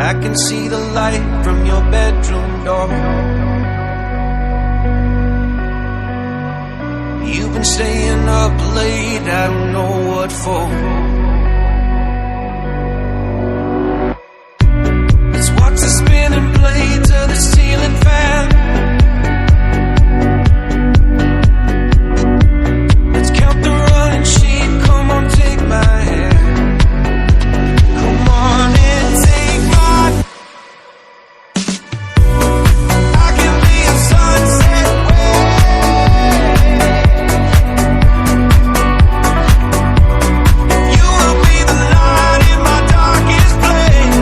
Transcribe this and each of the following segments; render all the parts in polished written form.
I can see the light from your bedroom door. You've been staying up late, I don't know what for. Let's watch the spinning blades of the ceiling fan. Let's count the running sheep, come on, take my hand. Come on and take my. I can be a sunset you will be the light in my darkest place.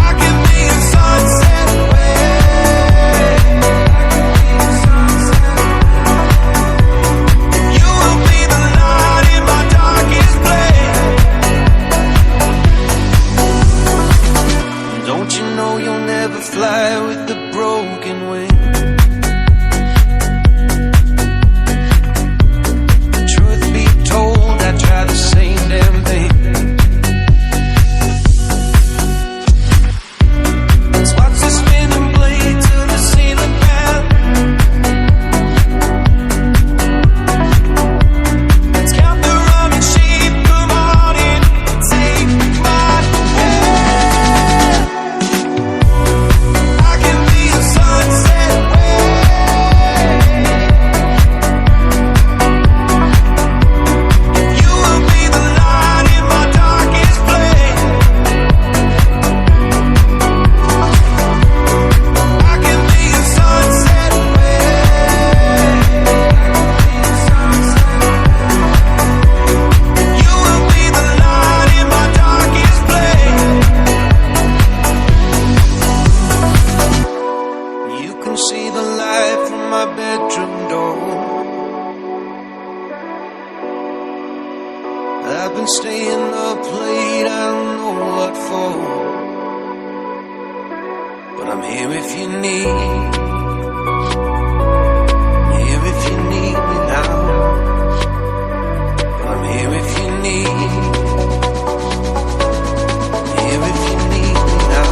I can be a sunset you will be the light in my darkest place. Don't you know you'll never fly with the broken wing? Truth be told, I try the same damn thing. Let's watch the spinning blades of the ceiling fan. Let's count the running sheep, come on in, take my hand. I can be a sunset you will be the light in my darkest place. I can be a sunset you will be the light in my darkest place. You can see the light from my bedroom door. I've been staying up late, I don't know what for. But I'm here if you need. Here if you need me now. But I'm here if you need. Here if you need me now.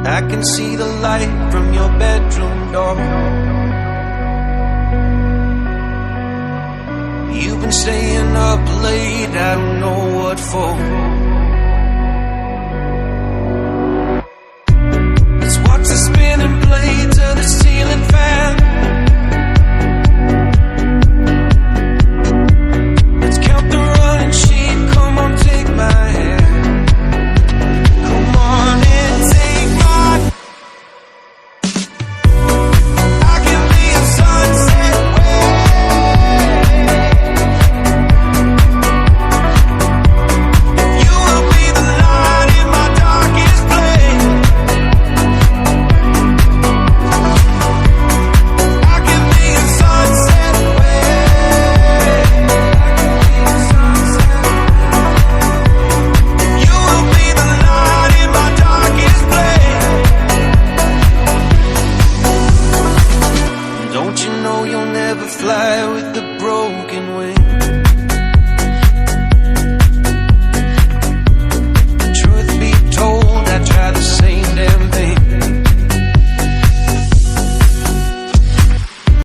I can see the light from your bedroom door. You've been staying up late, I don't know what for. Let's watch the spinning blades of the ceiling fan. Let's count the running sheep, come on, take my hand. Come on and take my. I can be a sunset you will be the light in my darkest place. I can be a sunset you will be the light in my darkest place. Don't you know you'll never fly with the